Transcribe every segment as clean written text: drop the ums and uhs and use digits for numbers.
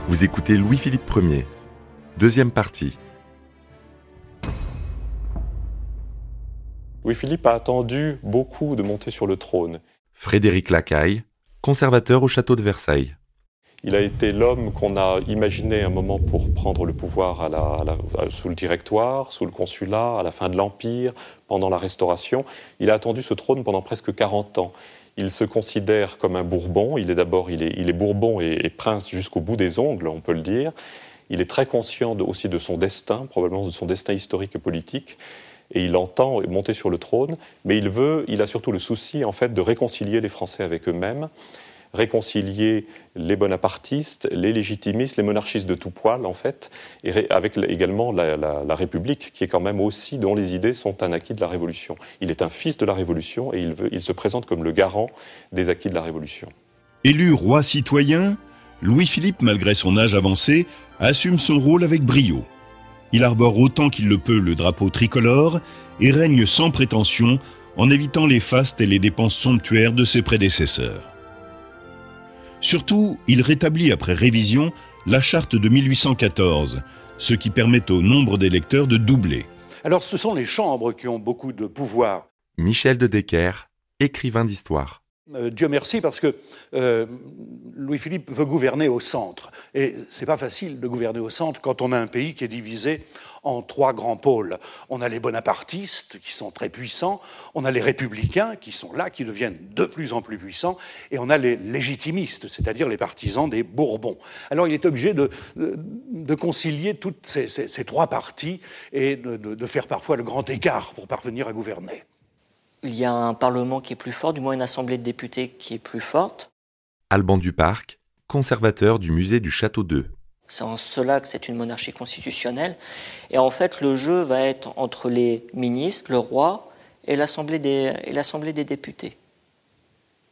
Vous écoutez Louis-Philippe Ier, deuxième partie. Louis-Philippe a attendu beaucoup de monter sur le trône. Frédéric Lacaille, conservateur au château de Versailles. Il a été l'homme qu'on a imaginé un moment pour prendre le pouvoir sous le Directoire, sous le Consulat, à la fin de l'Empire, pendant la Restauration. Il a attendu ce trône pendant presque 40 ans. Il se considère comme un Bourbon. Il est Bourbon et prince jusqu'au bout des ongles, on peut le dire. Il est très conscient aussi de son destin, probablement de son destin historique et politique. Et il entend monter sur le trône, mais il a surtout le souci, en fait, de réconcilier les Français avec eux-mêmes, réconcilier les bonapartistes, les légitimistes, les monarchistes de tout poil, en fait, et avec également la République, qui est quand même aussi, dont les idées sont un acquis de la Révolution. Il est un fils de la Révolution et il se présente comme le garant des acquis de la Révolution. Élu roi citoyen, Louis-Philippe, malgré son âge avancé, assume son rôle avec brio. Il arbore autant qu'il le peut le drapeau tricolore et règne sans prétention en évitant les fastes et les dépenses somptuaires de ses prédécesseurs. Surtout, il rétablit après révision la charte de 1814, ce qui permet au nombre d'électeurs de doubler. Alors ce sont les chambres qui ont beaucoup de pouvoir. Michel de Decker, écrivain d'histoire. Dieu merci parce que Louis-Philippe veut gouverner au centre. Et c'est pas facile de gouverner au centre quand on a un pays qui est divisé en 3 grands pôles. On a les bonapartistes qui sont très puissants, on a les républicains qui sont là, qui deviennent de plus en plus puissants, et on a les légitimistes, c'est-à-dire les partisans des Bourbons. Alors il est obligé de concilier toutes ces 3 parties et de faire parfois le grand écart pour parvenir à gouverner. Il y a un Parlement qui est plus fort, du moins une Assemblée de députés qui est plus forte. Alban Duparc, conservateur du musée du Château d'Eu. C'est en cela que c'est une monarchie constitutionnelle. Et en fait, le jeu va être entre les ministres, le roi et l'Assemblée des députés.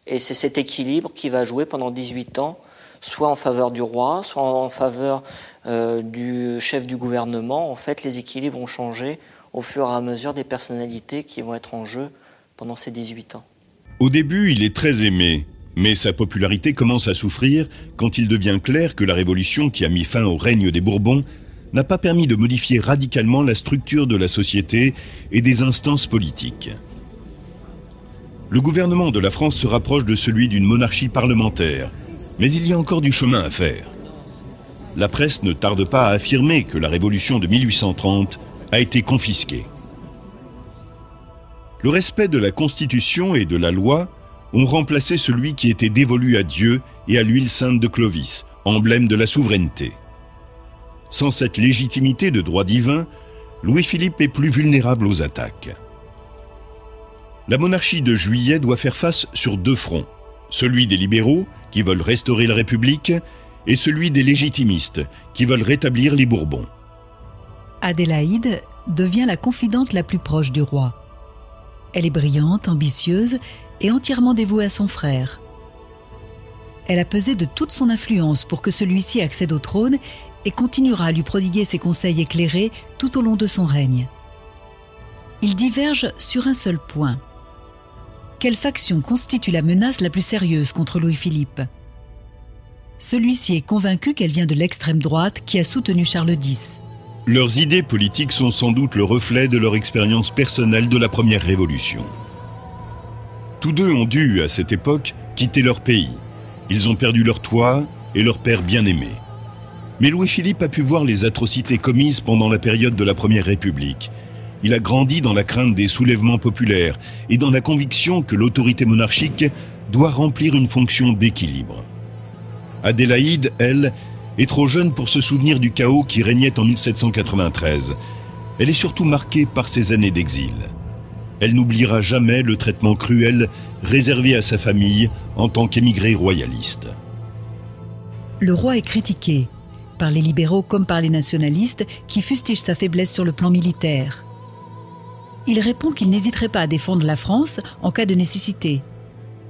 Et c'est cet équilibre qui va jouer pendant 18 ans, soit en faveur du roi, soit en faveur du chef du gouvernement. En fait, les équilibres vont changer au fur et à mesure des personnalités qui vont être en jeu pendant ces 18 ans. Au début, il est très aimé, mais sa popularité commence à souffrir quand il devient clair que la Révolution qui a mis fin au règne des Bourbons n'a pas permis de modifier radicalement la structure de la société et des instances politiques. Le gouvernement de la France se rapproche de celui d'une monarchie parlementaire, mais il y a encore du chemin à faire. La presse ne tarde pas à affirmer que la Révolution de 1830 a été confisquée. Le respect de la Constitution et de la loi ont remplacé celui qui était dévolu à Dieu et à l'huile sainte de Clovis, emblème de la souveraineté. Sans cette légitimité de droit divin, Louis-Philippe est plus vulnérable aux attaques. La monarchie de Juillet doit faire face sur 2 fronts, celui des libéraux, qui veulent restaurer la République, et celui des légitimistes, qui veulent rétablir les Bourbons. Adélaïde devient la confidente la plus proche du roi. Elle est brillante, ambitieuse et entièrement dévouée à son frère. Elle a pesé de toute son influence pour que celui-ci accède au trône et continuera à lui prodiguer ses conseils éclairés tout au long de son règne. Ils divergent sur un seul point. Quelle faction constitue la menace la plus sérieuse contre Louis-Philippe ? Celui-ci est convaincu qu'elle vient de l'extrême droite qui a soutenu Charles X. Leurs idées politiques sont sans doute le reflet de leur expérience personnelle de la première Révolution. Tous deux ont dû, à cette époque, quitter leur pays. Ils ont perdu leur toit et leur père bien-aimé. Mais Louis-Philippe a pu voir les atrocités commises pendant la période de la Première République. Il a grandi dans la crainte des soulèvements populaires et dans la conviction que l'autorité monarchique doit remplir une fonction d'équilibre. Adélaïde, elle, est trop jeune pour se souvenir du chaos qui régnait en 1793. Elle est surtout marquée par ses années d'exil. Elle n'oubliera jamais le traitement cruel réservé à sa famille en tant qu'émigré royaliste. Le roi est critiqué, par les libéraux comme par les nationalistes qui fustigent sa faiblesse sur le plan militaire. Il répond qu'il n'hésiterait pas à défendre la France en cas de nécessité,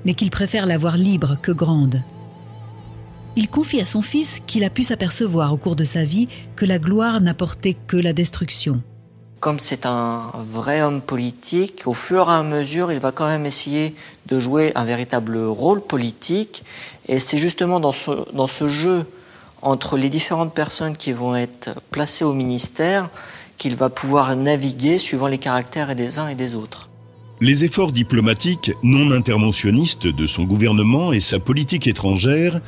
mais qu'il préfère la voir libre que grande. Il confie à son fils qu'il a pu s'apercevoir au cours de sa vie que la gloire n'apportait que la destruction. Comme c'est un vrai homme politique, au fur et à mesure, il va quand même essayer de jouer un véritable rôle politique. Et c'est justement dans ce jeu entre les différentes personnes qui vont être placées au ministère qu'il va pouvoir naviguer suivant les caractères des uns et des autres. Les efforts diplomatiques non interventionnistes de son gouvernement et sa politique étrangère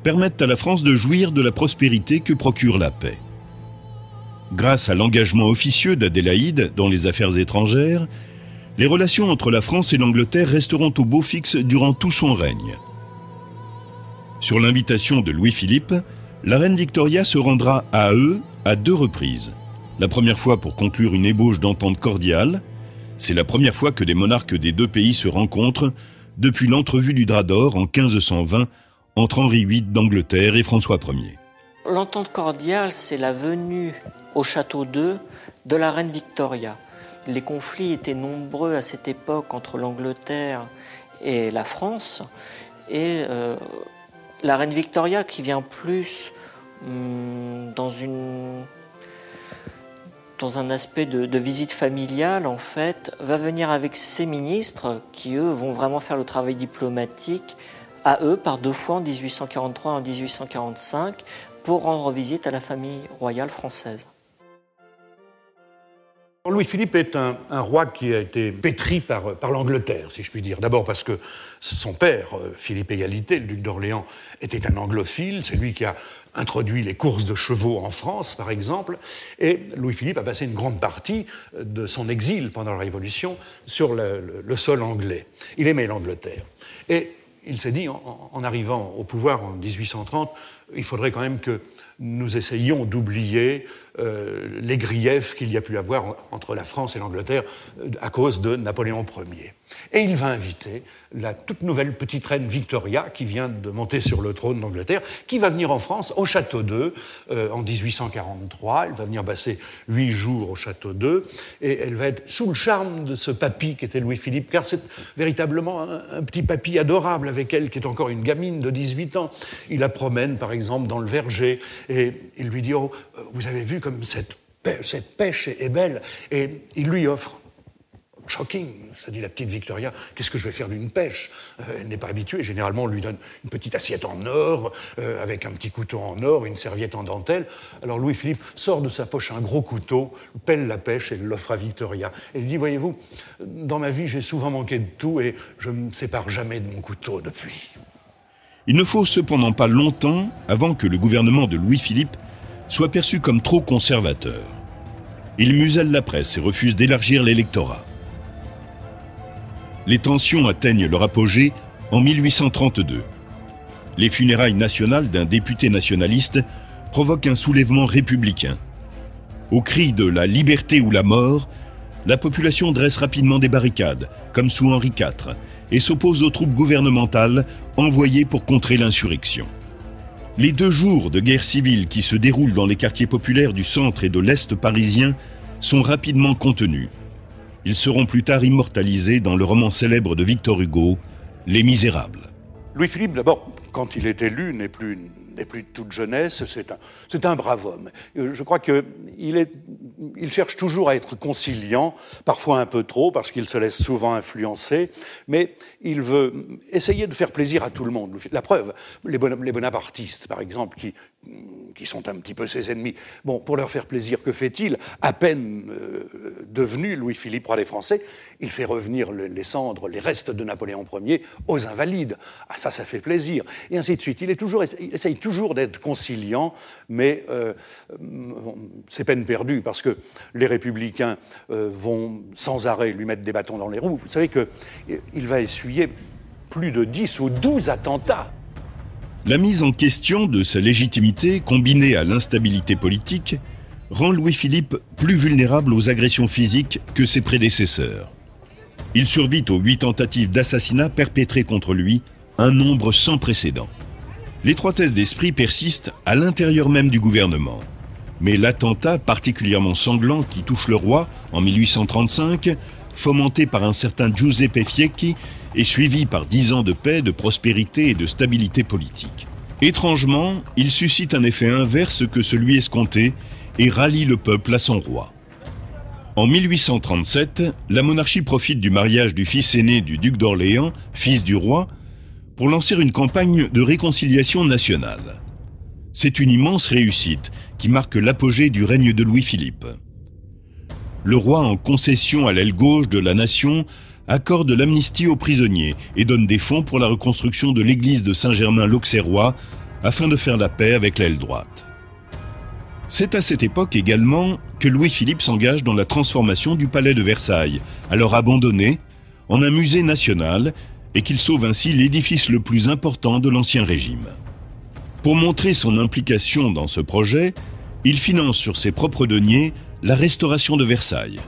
permettent à la France de jouir de la prospérité que procure la paix. Grâce à l'engagement officieux d'Adélaïde dans les affaires étrangères, les relations entre la France et l'Angleterre resteront au beau fixe durant tout son règne. Sur l'invitation de Louis-Philippe, la reine Victoria se rendra à eux à 2 reprises. La première fois pour conclure une ébauche d'entente cordiale. C'est la première fois que les monarques des 2 pays se rencontrent depuis l'entrevue du Drap d'Or en 1520 entre Henri VIII d'Angleterre et François Ier. L'entente cordiale, c'est la venue au château d'Eu de la reine Victoria. Les conflits étaient nombreux à cette époque entre l'Angleterre et la France. Et la reine Victoria, qui vient plus dans un aspect de visite familiale, en fait, va venir avec ses ministres qui, eux, vont vraiment faire le travail diplomatique à eux par 2 fois en 1843 et en 1845 pour rendre visite à la famille royale française. Louis-Philippe est un roi qui a été pétri par l'Angleterre, si je puis dire. D'abord parce que son père, Philippe Égalité, le duc d'Orléans, était un anglophile. C'est lui qui a introduit les courses de chevaux en France, par exemple. Et Louis-Philippe a passé une grande partie de son exil pendant la Révolution sur le sol anglais. Il aimait l'Angleterre. Et il s'est dit, en arrivant au pouvoir en 1830, il faudrait quand même que nous essayions d'oublier les griefs qu'il y a pu avoir entre la France et l'Angleterre à cause de Napoléon Ier. Et il va inviter la toute nouvelle petite reine Victoria, qui vient de monter sur le trône d'Angleterre, qui va venir en France au Château d'Eu en 1843. Elle va venir passer 8 jours au Château d'Eu, et elle va être sous le charme de ce papy qui était Louis-Philippe, car c'est véritablement un petit papy adorable avec elle, qui est encore une gamine de 18 ans. Il la promène, par exemple, dans le verger, et il lui dit « Oh, vous avez vu comme cette pêche est belle ?» Et il lui offre. Shocking, ça dit la petite Victoria, qu'est-ce que je vais faire d'une pêche ? Elle n'est pas habituée. Généralement, on lui donne une petite assiette en or, avec un petit couteau en or, une serviette en dentelle. Alors Louis-Philippe sort de sa poche un gros couteau, pèle la pêche et l'offre à Victoria. Et il dit, voyez-vous, dans ma vie, j'ai souvent manqué de tout et je ne me sépare jamais de mon couteau depuis. Il ne faut cependant pas longtemps avant que le gouvernement de Louis-Philippe soit perçu comme trop conservateur. Il muselle la presse et refuse d'élargir l'électorat. Les tensions atteignent leur apogée en 1832. Les funérailles nationales d'un député nationaliste provoquent un soulèvement républicain. Au cri de la liberté ou la mort, la population dresse rapidement des barricades, comme sous Henri IV, et s'oppose aux troupes gouvernementales envoyées pour contrer l'insurrection. Les 2 jours de guerre civile qui se déroulent dans les quartiers populaires du centre et de l'est parisien sont rapidement contenus. Ils seront plus tard immortalisés dans le roman célèbre de Victor Hugo, Les Misérables. Louis-Philippe, d'abord, quand il est élu, n'est plus de toute jeunesse, c'est un brave homme. Je crois qu'il cherche toujours à être conciliant, parfois un peu trop, parce qu'il se laisse souvent influencer, mais il veut essayer de faire plaisir à tout le monde. La preuve, les bonapartistes, par exemple, qui sont un petit peu ses ennemis. Bon, pour leur faire plaisir, que fait-il ? À peine devenu Louis-Philippe, roi des Français, il fait revenir les cendres, les restes de Napoléon Ier aux Invalides. Ah, ça fait plaisir. Et ainsi de suite. Il essaye toujours d'être conciliant, mais c'est peine perdue, parce que les républicains vont sans arrêt lui mettre des bâtons dans les roues. Vous savez qu'il va essuyer plus de 10 ou 12 attentats. La mise en question de sa légitimité, combinée à l'instabilité politique, rend Louis-Philippe plus vulnérable aux agressions physiques que ses prédécesseurs. Il survit aux 8 tentatives d'assassinat perpétrées contre lui, un nombre sans précédent. L'étroitesse d'esprit persiste à l'intérieur même du gouvernement. Mais l'attentat particulièrement sanglant qui touche le roi en 1835, fomenté par un certain Giuseppe Fieschi, est suivi par 10 ans de paix, de prospérité et de stabilité politique. Étrangement, il suscite un effet inverse que celui escompté et rallie le peuple à son roi. En 1837, la monarchie profite du mariage du fils aîné du duc d'Orléans, fils du roi, pour lancer une campagne de réconciliation nationale. C'est une immense réussite qui marque l'apogée du règne de Louis-Philippe. Le roi, en concession à l'aile gauche de la nation, accorde l'amnistie aux prisonniers et donne des fonds pour la reconstruction de l'église de Saint-Germain-l'Auxerrois afin de faire la paix avec l'aile droite. C'est à cette époque également que Louis-Philippe s'engage dans la transformation du palais de Versailles, alors abandonné, en un musée national et qu'il sauve ainsi l'édifice le plus important de l'Ancien Régime. Pour montrer son implication dans ce projet, il finance sur ses propres deniers la restauration de Versailles.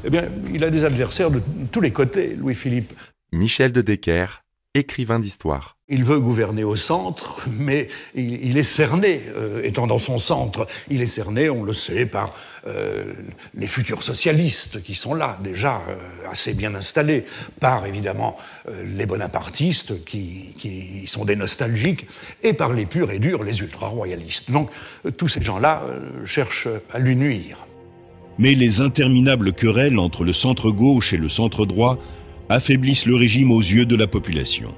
Eh bien, il a des adversaires de tous les côtés, Louis-Philippe. Michel de Decker, écrivain d'histoire. Il veut gouverner au centre, mais il est cerné, étant dans son centre. Il est cerné, on le sait, par les futurs socialistes qui sont là, déjà assez bien installés, par évidemment les bonapartistes qui sont des nostalgiques, et par les purs et durs, les ultra-royalistes. Donc tous ces gens-là cherchent à lui nuire. Mais les interminables querelles entre le centre-gauche et le centre-droit affaiblissent le régime aux yeux de la population.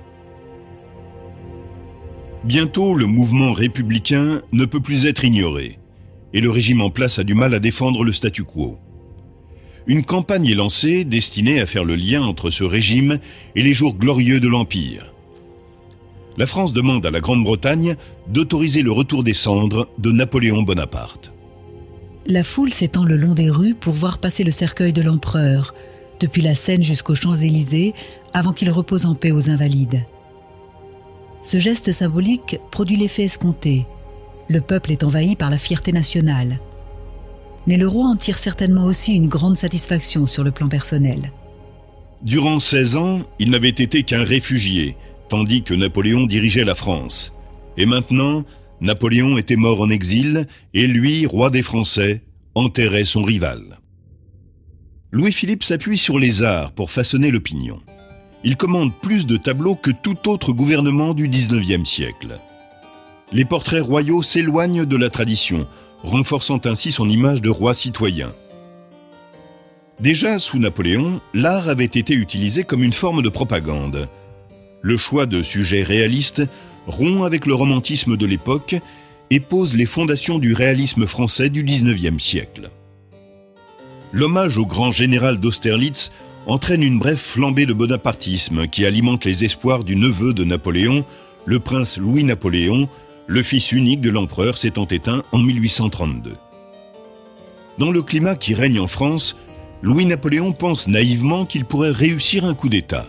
Bientôt, le mouvement républicain ne peut plus être ignoré, et le régime en place a du mal à défendre le statu quo. Une campagne est lancée destinée à faire le lien entre ce régime et les jours glorieux de l'Empire. La France demande à la Grande-Bretagne d'autoriser le retour des cendres de Napoléon Bonaparte. La foule s'étend le long des rues pour voir passer le cercueil de l'empereur, depuis la Seine jusqu'aux Champs-Élysées, avant qu'il repose en paix aux Invalides. Ce geste symbolique produit l'effet escompté. Le peuple est envahi par la fierté nationale. Mais le roi en tire certainement aussi une grande satisfaction sur le plan personnel. Durant 16 ans, il n'avait été qu'un réfugié, tandis que Napoléon dirigeait la France. Et maintenant, Napoléon était mort en exil, et lui, roi des Français, enterrait son rival. Louis-Philippe s'appuie sur les arts pour façonner l'opinion. Il commande plus de tableaux que tout autre gouvernement du XIXe siècle. Les portraits royaux s'éloignent de la tradition, renforçant ainsi son image de roi citoyen. Déjà, sous Napoléon, l'art avait été utilisé comme une forme de propagande. Le choix de sujets réalistes rompt avec le romantisme de l'époque et pose les fondations du réalisme français du XIXe siècle. L'hommage au grand général d'Austerlitz entraîne une brève flambée de bonapartisme qui alimente les espoirs du neveu de Napoléon, le prince Louis-Napoléon, le fils unique de l'empereur s'étant éteint en 1832. Dans le climat qui règne en France, Louis-Napoléon pense naïvement qu'il pourrait réussir un coup d'État.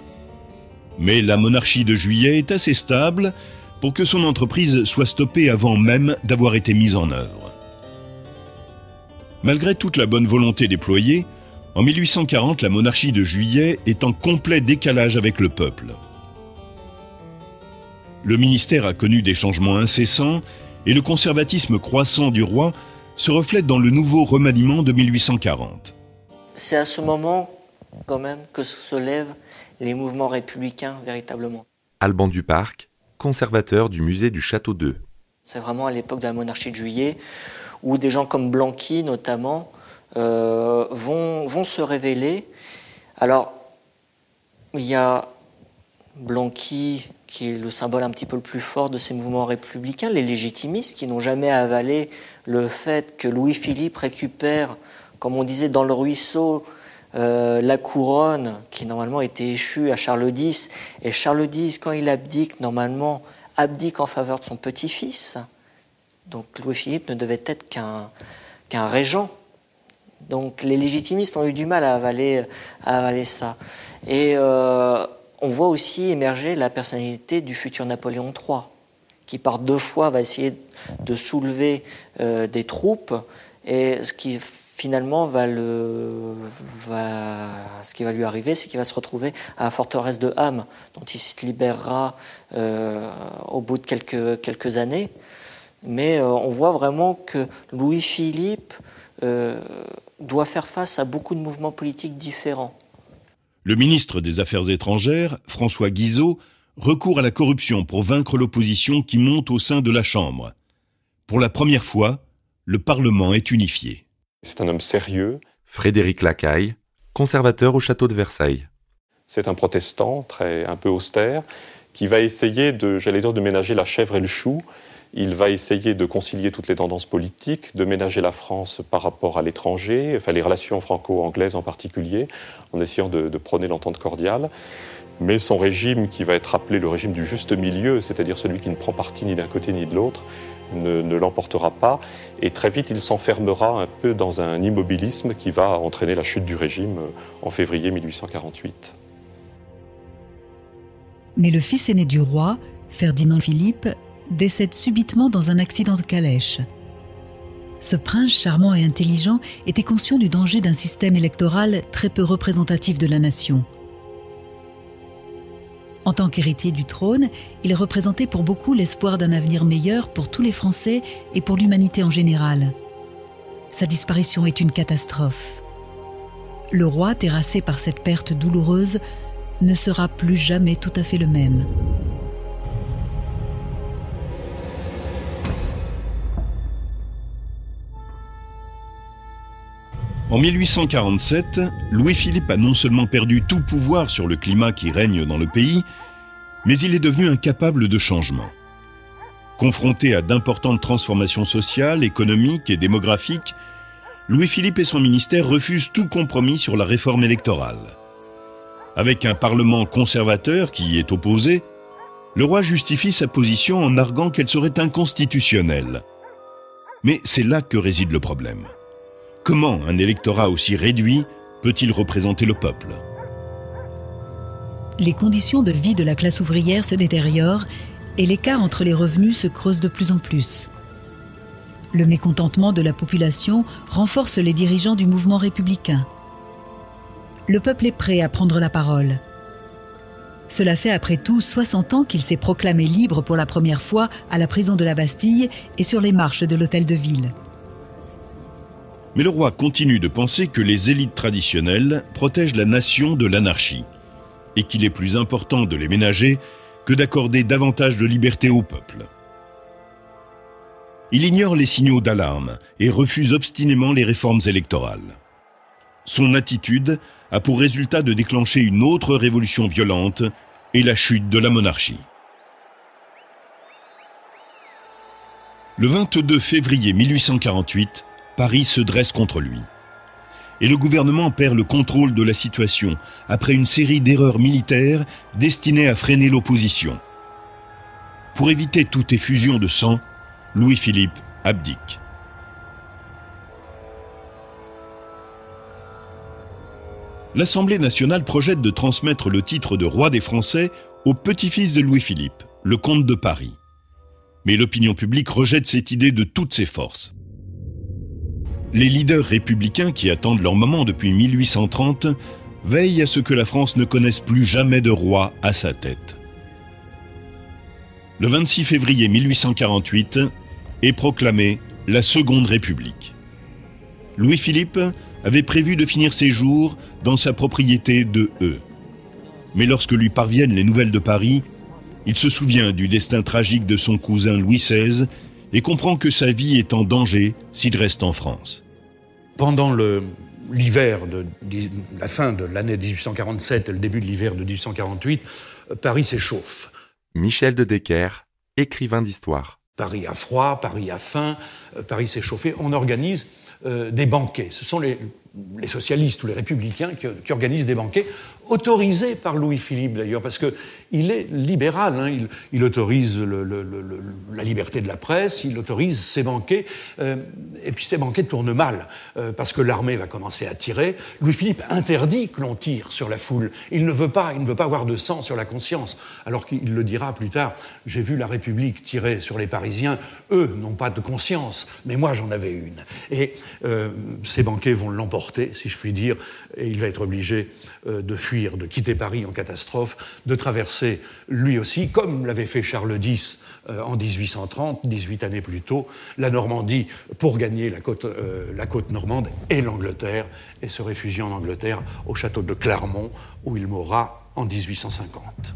Mais la monarchie de Juillet est assez stable pour que son entreprise soit stoppée avant même d'avoir été mise en œuvre. Malgré toute la bonne volonté déployée, en 1840, la monarchie de Juillet est en complet décalage avec le peuple. Le ministère a connu des changements incessants et le conservatisme croissant du roi se reflète dans le nouveau remaniement de 1840. C'est à ce moment, quand même, que se lèvent les mouvements républicains véritablement. Alban Duparc, conservateur du musée du Château d'Eu. C'est vraiment à l'époque de la monarchie de Juillet où des gens comme Blanqui, notamment, vont se révéler. Alors, il y a Blanqui, qui est le symbole un petit peu le plus fort de ces mouvements républicains, les légitimistes, qui n'ont jamais avalé le fait que Louis-Philippe récupère, comme on disait dans le ruisseau, la couronne qui normalement était échue à Charles X. Et Charles X, quand il abdique, normalement, abdique en faveur de son petit-fils. Donc Louis-Philippe ne devait être qu'un régent. Donc les légitimistes ont eu du mal à avaler ça. Et on voit aussi émerger la personnalité du futur Napoléon III, qui par 2 fois va essayer de soulever des troupes, et ce qui finalement ce qui va lui arriver, c'est qu'il va se retrouver à la forteresse de Ham, dont il se libérera au bout de quelques années. Mais on voit vraiment que Louis-Philippe doit faire face à beaucoup de mouvements politiques différents. Le ministre des Affaires étrangères, François Guizot, recourt à la corruption pour vaincre l'opposition qui monte au sein de la Chambre. Pour la première fois, le Parlement est unifié. C'est un homme sérieux. Frédéric Lacaille, conservateur au château de Versailles. C'est un protestant un peu austère qui va essayer de ménager la chèvre et le chou il va essayer de concilier toutes les tendances politiques, de ménager la France par rapport à l'étranger, enfin les relations franco-anglaises en particulier, en essayant de prôner l'entente cordiale. Mais son régime, qui va être appelé le régime du juste milieu, c'est-à-dire celui qui ne prend parti ni d'un côté ni de l'autre, ne l'emportera pas. Et très vite, il s'enfermera un peu dans un immobilisme qui va entraîner la chute du régime en février 1848. Mais le fils aîné du roi, Ferdinand Philippe, décède subitement dans un accident de calèche. Ce prince charmant et intelligent était conscient du danger d'un système électoral très peu représentatif de la nation. En tant qu'héritier du trône, il représentait pour beaucoup l'espoir d'un avenir meilleur pour tous les Français et pour l'humanité en général. Sa disparition est une catastrophe. Le roi, terrassé par cette perte douloureuse, ne sera plus jamais tout à fait le même. En 1847, Louis-Philippe a non seulement perdu tout pouvoir sur le climat qui règne dans le pays, mais il est devenu incapable de changement. Confronté à d'importantes transformations sociales, économiques et démographiques, Louis-Philippe et son ministère refusent tout compromis sur la réforme électorale. Avec un parlement conservateur qui y est opposé, le roi justifie sa position en arguant qu'elle serait inconstitutionnelle. Mais c'est là que réside le problème. Comment un électorat aussi réduit peut-il représenter le peuple ? Les conditions de vie de la classe ouvrière se détériorent et l'écart entre les revenus se creuse de plus en plus. Le mécontentement de la population renforce les dirigeants du mouvement républicain. Le peuple est prêt à prendre la parole. Cela fait après tout 60 ans qu'il s'est proclamé libre pour la première fois à la prison de la Bastille et sur les marches de l'Hôtel de Ville. Mais le roi continue de penser que les élites traditionnelles protègent la nation de l'anarchie et qu'il est plus important de les ménager que d'accorder davantage de liberté au peuple. Il ignore les signaux d'alarme et refuse obstinément les réformes électorales. Son attitude a pour résultat de déclencher une autre révolution violente et la chute de la monarchie. Le 22 février 1848, Paris se dresse contre lui. Et le gouvernement perd le contrôle de la situation après une série d'erreurs militaires destinées à freiner l'opposition. Pour éviter toute effusion de sang, Louis-Philippe abdique. L'Assemblée nationale projette de transmettre le titre de roi des Français au petit-fils de Louis-Philippe, le comte de Paris. Mais l'opinion publique rejette cette idée de toutes ses forces. Les leaders républicains qui attendent leur moment depuis 1830 veillent à ce que la France ne connaisse plus jamais de roi à sa tête. Le 26 février 1848 est proclamée la Seconde République. Louis-Philippe avait prévu de finir ses jours dans sa propriété de Eu. Mais lorsque lui parviennent les nouvelles de Paris, il se souvient du destin tragique de son cousin Louis XVI et comprend que sa vie est en danger s'il reste en France. Pendant l'hiver de la fin de l'année 1847 et le début de l'hiver de 1848, Paris s'échauffe. Michel de Decker, écrivain d'histoire. Paris a froid, Paris a faim, Paris s'est chauffé. On organise des banquets. Ce sont les socialistes ou les républicains qui organisent des banquets, autorisés par Louis-Philippe d'ailleurs, parce qu'il est libéral, hein, il autorise la liberté de la presse, il autorise ces banquets, et puis ces banquets tournent mal, parce que l'armée va commencer à tirer. Louis-Philippe interdit que l'on tire sur la foule, il ne veut pas avoir de sang sur la conscience, alors qu'il le dira plus tard, j'ai vu la République tirer sur les Parisiens, eux n'ont pas de conscience, mais moi j'en avais une. Et ces banquets vont l'emporter, si je puis dire, et il va être obligé de fuir, de quitter Paris en catastrophe, de traverser lui aussi, comme l'avait fait Charles X en 1830, 18 années plus tôt, la Normandie pour gagner la côte normande et l'Angleterre, et se réfugier en Angleterre au château de Clermont, où il mourra en 1850.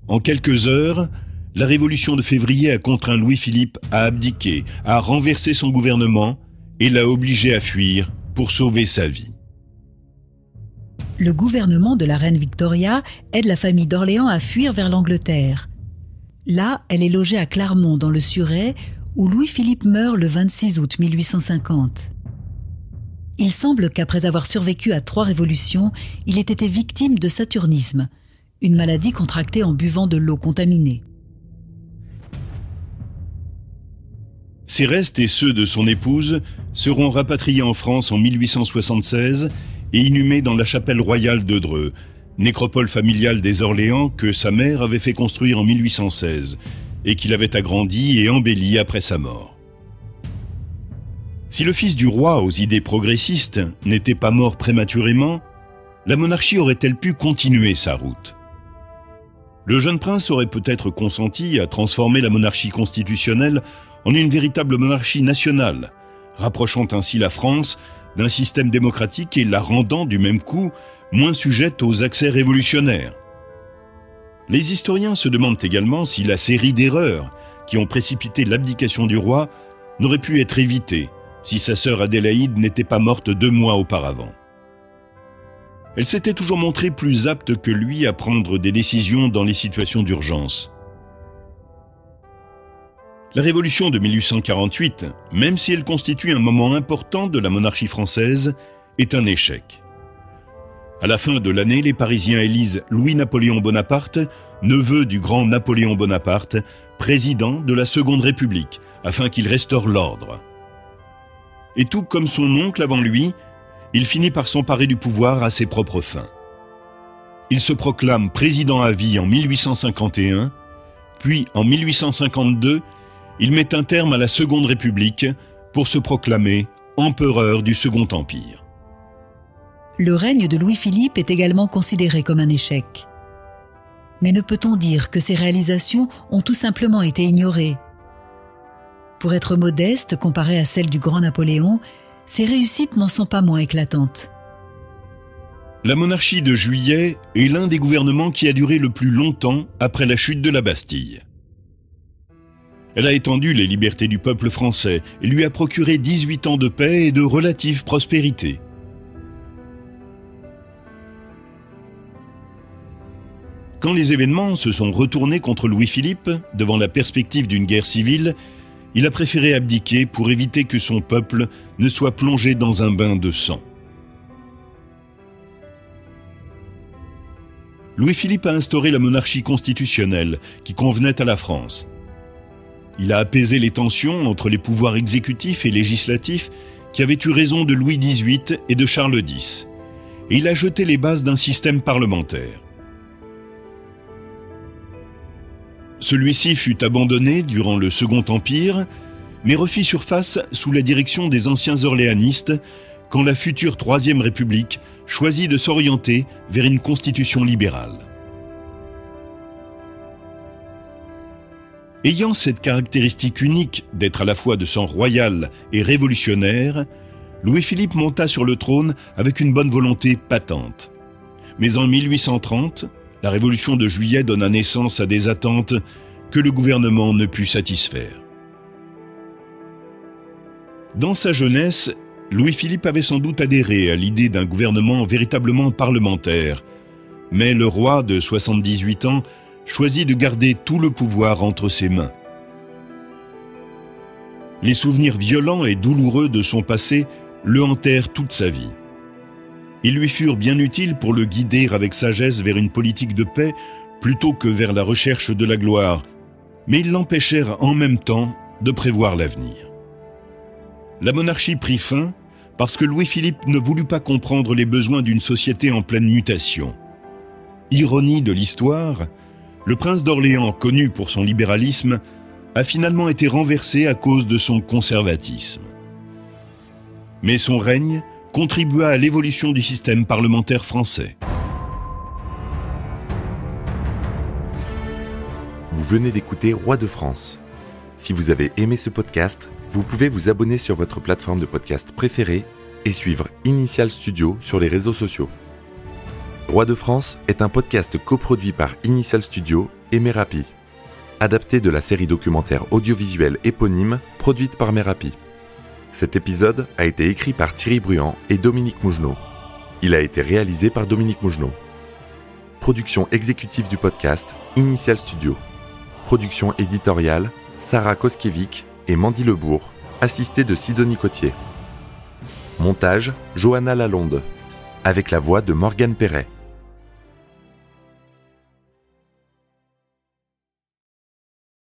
En quelques heures, la Révolution de février a contraint Louis-Philippe à abdiquer, à renverser son gouvernement et l'a obligé à fuir pour sauver sa vie. Le gouvernement de la reine Victoria aide la famille d'Orléans à fuir vers l'Angleterre. Là, elle est logée à Clermont, dans le Surrey, où Louis-Philippe meurt le 26 août 1850. Il semble qu'après avoir survécu à 3 révolutions, il ait été victime de saturnisme, une maladie contractée en buvant de l'eau contaminée. Ses restes et ceux de son épouse seront rapatriés en France en 1876 et inhumés dans la chapelle royale de Dreux, nécropole familiale des Orléans que sa mère avait fait construire en 1816 et qu'il avait agrandi et embelli après sa mort. Si le fils du roi aux idées progressistes n'était pas mort prématurément, la monarchie aurait-elle pu continuer sa route ? Le jeune prince aurait peut-être consenti à transformer la monarchie constitutionnelle en une véritable monarchie nationale, rapprochant ainsi la France d'un système démocratique et la rendant du même coup moins sujette aux accès révolutionnaires. Les historiens se demandent également si la série d'erreurs qui ont précipité l'abdication du roi n'aurait pu être évitée si sa sœur Adélaïde n'était pas morte 2 mois auparavant. Elle s'était toujours montrée plus apte que lui à prendre des décisions dans les situations d'urgence. La Révolution de 1848, même si elle constitue un moment important de la monarchie française, est un échec. À la fin de l'année, les Parisiens élisent Louis-Napoléon Bonaparte, neveu du grand Napoléon Bonaparte, président de la Seconde République, afin qu'il restaure l'ordre. Et tout comme son oncle avant lui, il finit par s'emparer du pouvoir à ses propres fins. Il se proclame président à vie en 1851, puis en 1852, il met un terme à la Seconde République pour se proclamer empereur du Second Empire. Le règne de Louis-Philippe est également considéré comme un échec. Mais ne peut-on dire que ses réalisations ont tout simplement été ignorées ? Pour être modeste comparée à celles du grand Napoléon, ses réussites n'en sont pas moins éclatantes. La monarchie de Juillet est l'un des gouvernements qui a duré le plus longtemps après la chute de la Bastille. Elle a étendu les libertés du peuple français et lui a procuré 18 ans de paix et de relative prospérité. Quand les événements se sont retournés contre Louis-Philippe, devant la perspective d'une guerre civile, il a préféré abdiquer pour éviter que son peuple ne soit plongé dans un bain de sang. Louis-Philippe a instauré la monarchie constitutionnelle qui convenait à la France. Il a apaisé les tensions entre les pouvoirs exécutifs et législatifs qui avaient eu raison de Louis XVIII et de Charles X. Et il a jeté les bases d'un système parlementaire. Celui-ci fut abandonné durant le Second Empire, mais refit surface sous la direction des anciens orléanistes quand la future Troisième République choisit de s'orienter vers une constitution libérale. Ayant cette caractéristique unique d'être à la fois de sang royal et révolutionnaire, Louis-Philippe monta sur le trône avec une bonne volonté patente. Mais en 1830, la Révolution de Juillet donna naissance à des attentes que le gouvernement ne put satisfaire. Dans sa jeunesse, Louis-Philippe avait sans doute adhéré à l'idée d'un gouvernement véritablement parlementaire, mais le roi de 78 ans choisit de garder tout le pouvoir entre ses mains. Les souvenirs violents et douloureux de son passé le hantèrent toute sa vie. Ils lui furent bien utiles pour le guider avec sagesse vers une politique de paix plutôt que vers la recherche de la gloire, mais ils l'empêchèrent en même temps de prévoir l'avenir. La monarchie prit fin parce que Louis-Philippe ne voulut pas comprendre les besoins d'une société en pleine mutation. Ironie de l'histoire, le prince d'Orléans, connu pour son libéralisme, a finalement été renversé à cause de son conservatisme. Mais son règne contribua à l'évolution du système parlementaire français. Vous venez d'écouter Roi de France. Si vous avez aimé ce podcast, vous pouvez vous abonner sur votre plateforme de podcast préférée et suivre Initial Studio sur les réseaux sociaux. Roi de France est un podcast coproduit par Initial Studio et Merapi, adapté de la série documentaire audiovisuelle éponyme produite par Merapi. Cet épisode a été écrit par Thierry Bruand et Dominique Mougenot. Il a été réalisé par Dominique Mougenot. Production exécutive du podcast, Initial Studio. Production éditoriale, Sarah Koskiewicz et Mandy Lebourg, assistée de Sidonie Cotier. Montage, Johanna Lalonde, avec la voix de Morgane Perret.